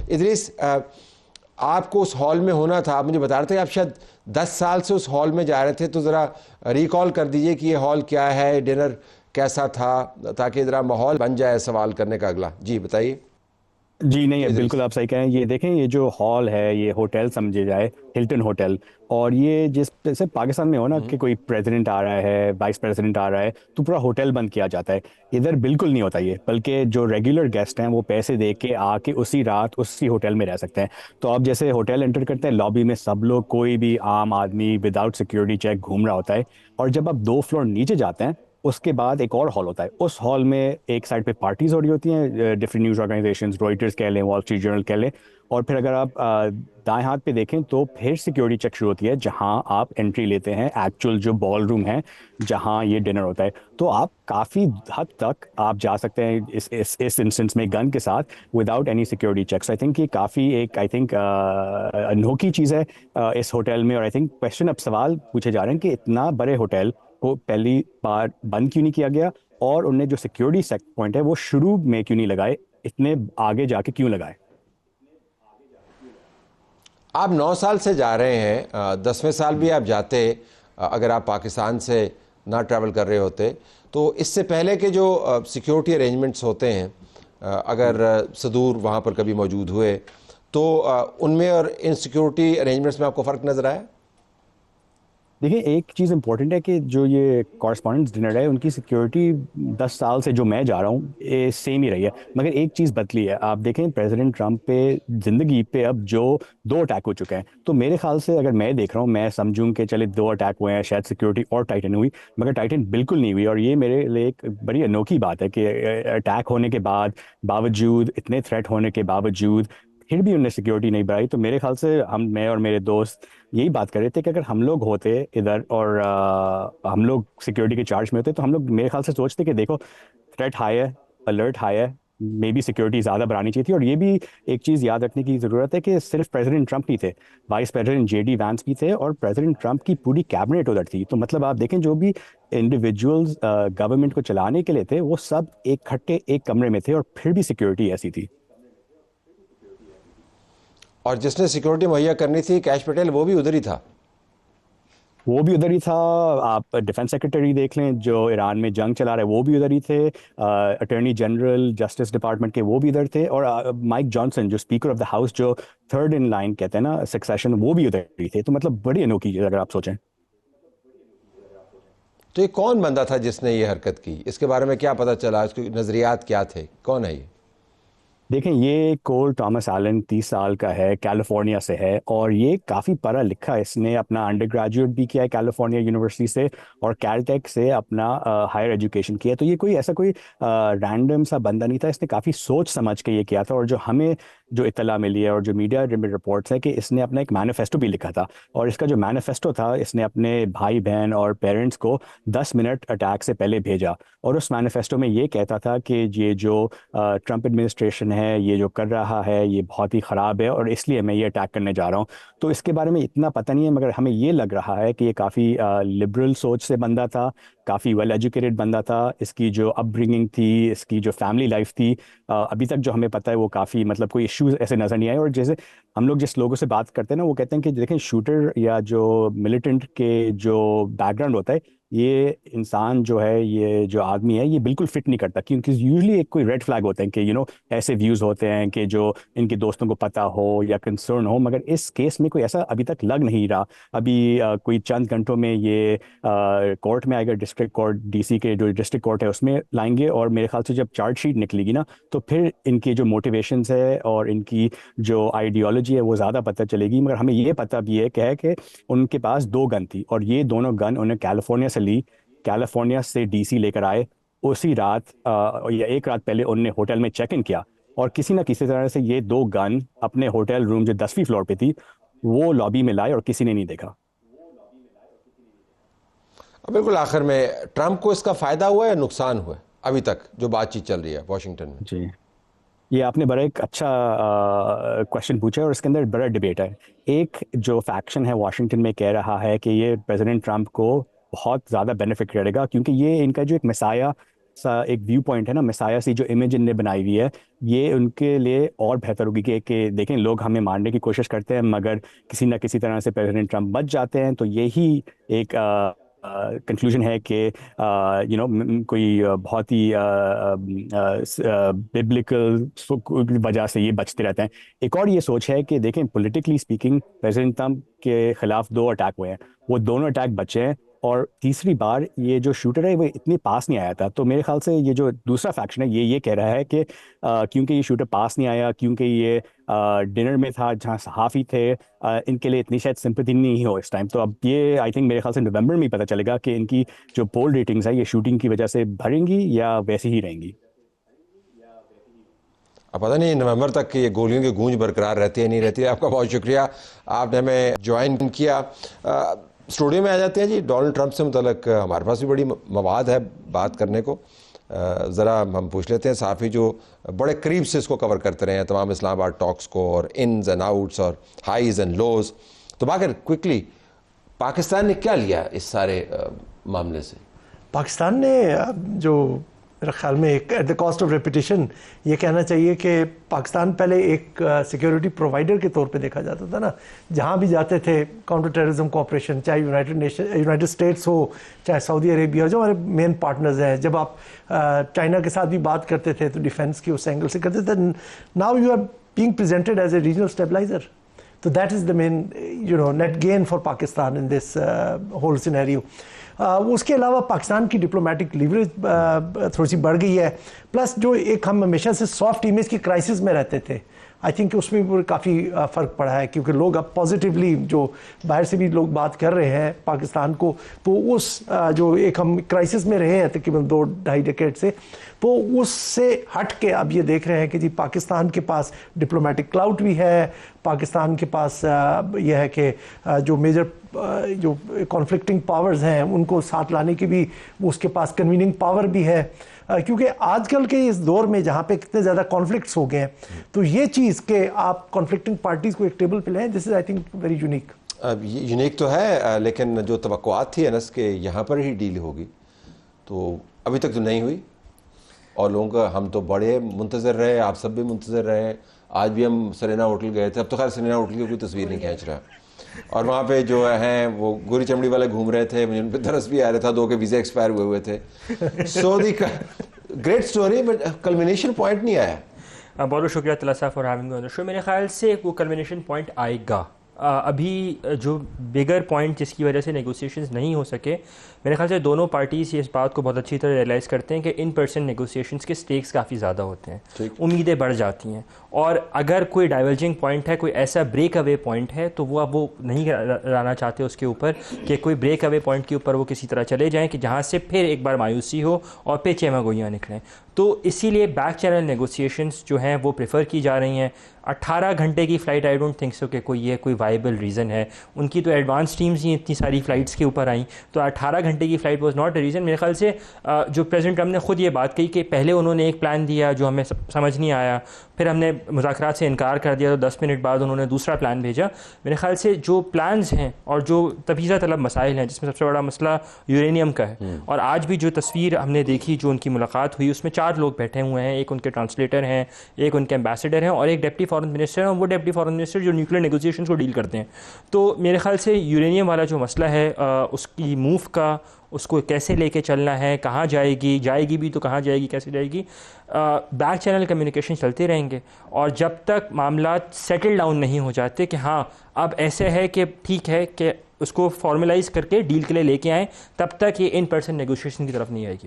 इदरीस, आपको उस हॉल में होना था, आप मुझे बता रहे थे कि आप शायद 10 साल से उस हॉल में जा रहे थे, तो ज़रा रिकॉल कर दीजिए कि ये हॉल क्या है, डिनर कैसा था, ताकि ज़रा माहौल बन जाए सवाल करने का अगला। जी बताइए। जी नहीं, इदरीस। बिल्कुल आप सही कह रहे हैं। ये देखें, ये जो हॉल है ये होटल समझे जाए, हिल्टन होटल। और ये जिस जैसे पाकिस्तान में हो ना कि कोई प्रेसिडेंट आ रहा है, वाइस प्रेसिडेंट आ रहा है, तो पूरा होटल बंद किया जाता है। इधर बिल्कुल नहीं होता ये, बल्कि जो रेगुलर गेस्ट हैं वो पैसे दे के आके उसी रात उसी होटल में रह सकते हैं। तो आप जैसे होटल एंटर करते हैं, लॉबी में सब लोग, कोई भी आम आदमी विदाउट सिक्योरिटी चेक घूम रहा होता है। और जब आप 2 फ्लोर नीचे जाते हैं, उसके बाद एक और हॉल होता है। उस हॉल में एक साइड पे पार्टीज हो रही होती हैं, डिफरेंट न्यूज़ ऑर्गेनाइजेशंस, रॉयटर्स कह लें, वॉल स्ट्रीट जर्नल कह लें। और फिर अगर आप दाएं हाथ पे देखें तो फिर सिक्योरिटी चेक शुरू होती है, जहां आप एंट्री लेते हैं एक्चुअल जो बॉल रूम है, जहां ये डिनर होता है। तो आप काफ़ी हद तक आप जा सकते हैं इस इंस्टेंस में गन के साथ, without any security checks. I think ये काफ़ी एक आई थिंक अनोखी चीज़ है इस होटल में। और आई थिंक क्वेश्चन अब सवाल पूछे जा रहे हैं कि इतना बड़े होटल को पहली बार बंद क्यों नहीं किया गया, और उनने जो सिक्योरिटी सेट पॉइंट है वो शुरू में क्यों नहीं लगाए, इतने आगे जाके क्यों लगाए। आप 9 साल से जा रहे हैं, 10वें साल भी आप जाते, अगर आप पाकिस्तान से ना ट्रैवल कर रहे होते, तो इससे पहले के जो सिक्योरिटी अरेंजमेंट्स होते हैं, अगर सदूर वहाँ पर कभी मौजूद हुए, तो उनमें और इन सिक्योरिटी अरेंजमेंट्स में आपको फ़र्क नज़र आया? देखिए, एक चीज़ इंपॉर्टेंट है कि जो ये कॉरस्पॉन्डेंस डिनर है उनकी सिक्योरिटी 10 साल से जो मैं जा रहा हूँ ये सेम ही रही है। मगर एक चीज़ बदली है। आप देखें, प्रेसिडेंट ट्रंप पे ज़िंदगी पे अब जो 2 अटैक हो चुके हैं, तो मेरे ख्याल से अगर मैं देख रहा हूँ, मैं समझूं कि चले 2 अटैक हुए हैं, शायद सिक्योरिटी और टाइटन हुई, मगर टाइटन बिल्कुल नहीं हुई। और ये मेरे लिए एक बड़ी अनोखी बात है कि अटैक होने के बाद, बावजूद इतने थ्रेट होने के बावजूद, फिर भी उनने सिक्योरिटी नहीं बढ़ाई। तो मेरे ख्याल से मैं और मेरे दोस्त यही बात कर रहे थे कि अगर हम लोग होते इधर और हम लोग सिक्योरिटी के चार्ज में होते, तो हम लोग मेरे ख्याल से सोचते कि देखो, थ्रेट हाई है, अलर्ट हाई है, मे बी सिक्योरिटी ज़्यादा बढ़ानी चाहिए थी। और ये भी एक चीज़ याद रखने की ज़रूरत है कि सिर्फ प्रेसिडेंट ट्रंप नहीं थे, वाइस प्रेसिडेंट जेडी वैंस भी थे, और प्रेसिडेंट ट्रंप की पूरी कैबिनेट उधर थी। तो मतलब आप देखें, जो भी इंडिविजुअल्स गवर्नमेंट को चलाने के लिए थे, वो सब एक खट्टे एक कमरे में थे, और फिर भी सिक्योरिटी ऐसी थी। और जिसने सिक्योरिटी मुहैया करनी थी, कैश पटेल, वो भी उधर ही था। वो भी उधर ही था। आप डिफेंस सेक्रेटरी देख लें जो ईरान में जंग चला रहे, वो भी उधर ही थे। अटॉर्नी जनरल, जस्टिस डिपार्टमेंट के, वो भी इधर थे। और माइक जॉनसन जो स्पीकर ऑफ द हाउस, जो थर्ड इन लाइन कहते हैं ना सक्सेशन, वो भी उधर ही थे। तो मतलब बड़ी अनोखी चीज़ अगर आप सोचें। तो ये कौन बंदा था जिसने ये हरकत की? इसके बारे में क्या पता चला? इसके नज़रियात क्या थे? कौन है ये? देखें, ये कोल टॉमस एलन 30 साल का है, कैलिफोर्निया से है, और ये काफ़ी पढ़ा लिखा है। इसने अपना अंडर ग्रेजुएट भी किया है कैलिफोर्निया यूनिवर्सिटी से, और कैलटेक से अपना हायर एजुकेशन किया है। तो ये कोई ऐसा कोई रैंडम सा बंदा नहीं था, इसने काफ़ी सोच समझ के ये किया था। और जो हमें जो इत्तला मिली है और जो मीडिया रिपोर्ट्स है कि इसने अपना एक मैनिफेस्टो भी लिखा था। और इसका जो मैनिफेस्टो था, इसने अपने भाई बहन और पेरेंट्स को 10 मिनट अटैक से पहले भेजा। और उस मैनिफेस्टो में ये कहता था कि ये जो ट्रंप एडमिनिस्ट्रेशन है, ये जो कर रहा है, ये बहुत ही ख़राब है, और इसलिए मैं ये अटैक करने जा रहा हूँ। तो इसके बारे में इतना पता नहीं है, मगर हमें ये लग रहा है कि ये काफ़ी लिबरल सोच से बंदा था, काफ़ी वेल एजुकेटेड बंदा था। इसकी जो अपब्रिंगिंग थी, इसकी जो फैमिली लाइफ थी, अभी तक जो हमें पता है वो काफ़ी, मतलब कोई इश्यूज ऐसे नज़र नहीं आए। और जैसे हम लोग जिस लोगों से बात करते हैं ना, वो कहते हैं कि देखें, शूटर या जो मिलिटेंट के जो बैकग्राउंड होता है, ये इंसान जो है, ये जो आदमी है, ये बिल्कुल फिट नहीं करता। क्योंकि यूजली एक कोई रेड फ्लैग होते हैं कि ऐसे व्यूज़ होते हैं कि जो इनके दोस्तों को पता हो या कंसर्न हो, मगर इस केस में कोई ऐसा अभी तक लग नहीं रहा। अभी कोई चंद घंटों में ये कोर्ट में आएगा, डिस्ट्रिक्ट कोर्ट, डीसी के जो डिस्ट्रिक्ट कोर्ट है उसमें लाएंगे। और मेरे ख्याल से जब चार्जशीट निकलेगी ना, तो फिर इनकी जो मोटिवेशंस है और इनकी जो आइडियोलॉजी है वो ज़्यादा पता चलेगी। मगर हमें ये पता भी है कि उनके पास 2 गन थी, और ये दोनों गन उन्हें कैलिफोर्निया से ली, कैलिफोर्निया से डीसी लेकर आए। उसी रात या एक रात पहले उनने होटल में चेक इन किया, और किसी ना किसी तरह से ये 2 गन अपने होटल रूम जो 10वीं फ्लोर पे थी, वो लॉबी में लाए, और किसी ने नहीं देखा। अब बिल्कुल आखिर में, ट्रंप को इसका फ़ायदा हुआ या नुकसान हुआ अभी तक जो बातचीत चल रही है वाशिंगटन में? जी, ये आपने बड़ा एक अच्छा क्वेश्चन पूछा है, और इसके अंदर बड़ा डिबेट है। एक जो फैक्शन है वाशिंगटन में कह रहा है कि ये प्रेसिडेंट ट्रंप को बहुत ज़्यादा बेनिफिट करेगा, क्योंकि ये इनका जो एक मिसाया सा एक व्यू पॉइंट है ना, मेसाया सी जो इमेज इनने बनाई हुई है, ये उनके लिए और बेहतर होगी कि देखें लोग हमें मारने की कोशिश करते हैं मगर किसी ना किसी तरह से प्रेसिडेंट ट्रंप बच जाते हैं, तो यही एक कंक्लूजन है कि कोई बहुत ही बिब्लिकल वजह से ये बचते रहते हैं। एक और ये सोच है कि देखें पॉलिटिकली स्पीकिंग प्रेसिडेंट ट्रंप के खिलाफ 2 अटैक हुए हैं, वो दोनों अटैक बचे हैं, और तीसरी बार ये जो शूटर है वो इतने पास नहीं आया था। तो मेरे ख्याल से ये जो दूसरा फैक्शन है ये कह रहा है कि क्योंकि ये शूटर पास नहीं आया, क्योंकि ये डिनर में था जहाँ सहाफ़ी थे, इनके लिए इतनी शायद सिंपैथी नहीं हो इस टाइम। तो अब ये आई थिंक मेरे ख्याल से नवंबर में ही पता चलेगा कि इनकी जो पोल रेटिंग्स है ये शूटिंग की वजह से बढ़ेंगी या वैसी ही रहेंगी। अब पता नहीं नवंबर तक ये गोलियों की गूंज बरकरार रहती है नहीं रहती है। आपका बहुत शुक्रिया, आपने हमें ज्वाइन किया। स्टूडियो में आ जाते हैं जी। डोनाल्ड ट्रंप से मुतल्लिक हमारे पास भी बड़ी मवाद है बात करने को। ज़रा हम पूछ लेते हैं साफ़ी जो बड़े करीब से इसको कवर करते रहे हैं तमाम इस्लामाबाद टॉक्स को, और इन्स एंड आउट्स और हाईज एंड लोज। तो बाकर क्विकली पाकिस्तान ने क्या लिया इस सारे मामले से? पाकिस्तान ने जो मेरे ख्याल में एक at the cost of reputation ये कहना चाहिए कि पाकिस्तान पहले एक सिक्योरिटी प्रोवाइडर के तौर पे देखा जाता था ना। जहाँ भी जाते थे काउंटर टेररिज्म कोऑपरेशन, चाहे यूनाइटेड स्टेट्स हो, चाहे सऊदी अरेबिया, जो हमारे मेन पार्टनर्स हैं। जब आप चाइना के साथ भी बात करते थे तो डिफेंस की उस एंगल से करते थे। Now you are being presented as a regional stabiliser, तो that is the main net gain for Pakistan in this whole scenario. उसके अलावा पाकिस्तान की डिप्लोमेटिक लीवरेज थोड़ी सी बढ़ गई है। प्लस जो एक हम हमेशा से सॉफ्ट इमेज की क्राइसिस में रहते थे, आई थिंक उसमें भी काफ़ी फ़र्क पड़ा है, क्योंकि लोग अब पॉजिटिवली जो बाहर से भी लोग बात कर रहे हैं पाकिस्तान को, तो उस जो एक हम क्राइसिस में रहे हैं तकरीबन 2-2.5 डेकेड से, तो उससे हट के अब ये देख रहे हैं कि जी पाकिस्तान के पास डिप्लोमेटिक क्लाउट भी है, पाकिस्तान के पास यह है कि जो मेजर जो कॉन्फ्लिक्टिंग पावर्स हैं उनको साथ लाने की भी उसके पास कन्वीनिंग पावर भी है। क्योंकि आजकल के इस दौर में जहाँ पे कितने ज़्यादा कॉन्फ्लिक्ट्स हो गए हैं, तो ये चीज़ के आप कॉन्फ्लिक्टिंग पार्टीज़ को एक टेबल पे लाएं, this is I think very unique. Unique तो है, लेकिन जो तवक्कुआत थी अनस के यहाँ पर ही डील होगी, तो अभी तक तो नहीं हुई। और लोगों का, हम तो बड़े मुंतज़र रहे, आप सब भी मुंतज़र रहे। आज भी हम सरेना होटल गए थे, अब तो खैर सरेना होटल की कोई तस्वीर नहीं खींच रहा, और वहाँ पे जो हैं वो गोरी चमड़ी वाले घूम रहे थे, मुझे उन पर तरस भी आ रहा था, 2 के वीज़े एक्सपायर हुए थे। So the great story, but culmination point नहीं आया। बहुत बहुत शुक्रिया Tala sahab for having me on the show. मेरे ख्याल से वो कल्मिनेशन पॉइंट आएगा। अभी जो बिगर पॉइंट जिसकी वजह से नेगोशिएशंस नहीं हो सके, मेरे ख्याल से दोनों पार्टीज इस बात को बहुत अच्छी तरह रियलाइज़ करते हैं कि इन पर्सन नेगोशिएशंस के स्टेक्स काफ़ी ज़्यादा होते हैं, उम्मीदें बढ़ जाती हैं, और अगर कोई डाइवर्जिंग पॉइंट है, कोई ऐसा ब्रेक अवे पॉइंट है, तो वो अब वो नहीं लाना चाहते उसके ऊपर कि कोई ब्रेक अवे पॉइंट के ऊपर वो किसी तरह चले जाएँ कि जहाँ से फिर एक बार मायूसी हो और फिर चेमागोइयाँ निकलें। तो इसीलिए बैक चैनल नेगोशिएशंस जो हैं वो प्रेफर की जा रही हैं। 18 घंटे की flight, I don't think so कि कोई वाइबल रीज़न है। उनकी तो एडवांस टीम्स ही इतनी सारी फ़्लाइट्स के ऊपर आई, तो 18 घंटे की flight was not a reason. मेरे ख्याल से जो प्रेसिडेंट ट्रंप ने ख़ुद ये बात कही कि पहले उन्होंने एक प्लान दिया जो हमें समझ नहीं आया, फिर हमने मुज़ाकरात से इनकार कर दिया, तो 10 मिनट बाद उन्होंने दूसरा प्लान भेजा। मेरे ख्याल से जो प्लान्स हैं और जो तफीज़ा तलब मसाइल हैं, जिसमें सबसे बड़ा मसला यूरेनियम का है, और आज भी जो तस्वीर हमने देखी, जो उनकी मुलाकात हुई, उसमें 4 लोग बैठे हुए हैं। एक उनके ट्रांसलेटर हैं, एक उनके एम्बेसडर हैं, और एक डिप्टी फॉरेन मिनिस्टर हैं, और वो डिप्टी फॉरेन मिनिस्टर जो न्यूक्लियर नेगोशिएशंस को डील करते हैं। तो मेरे ख्याल से यूरेनियम वाला जो मसला है, उसकी मूव का, उसको कैसे लेके चलना है, कहाँ जाएगी भी तो कहाँ जाएगी, कैसे जाएगी, बैक चैनल कम्युनिकेशन चलते रहेंगे। और जब तक मामला सेटल डाउन नहीं हो जाते कि हाँ अब ऐसे है कि ठीक है कि उसको फॉर्मलाइज करके डील के लिए लेके आएँ, तब तक ये इन पर्सन नेगोशिएशन की तरफ नहीं आएगी।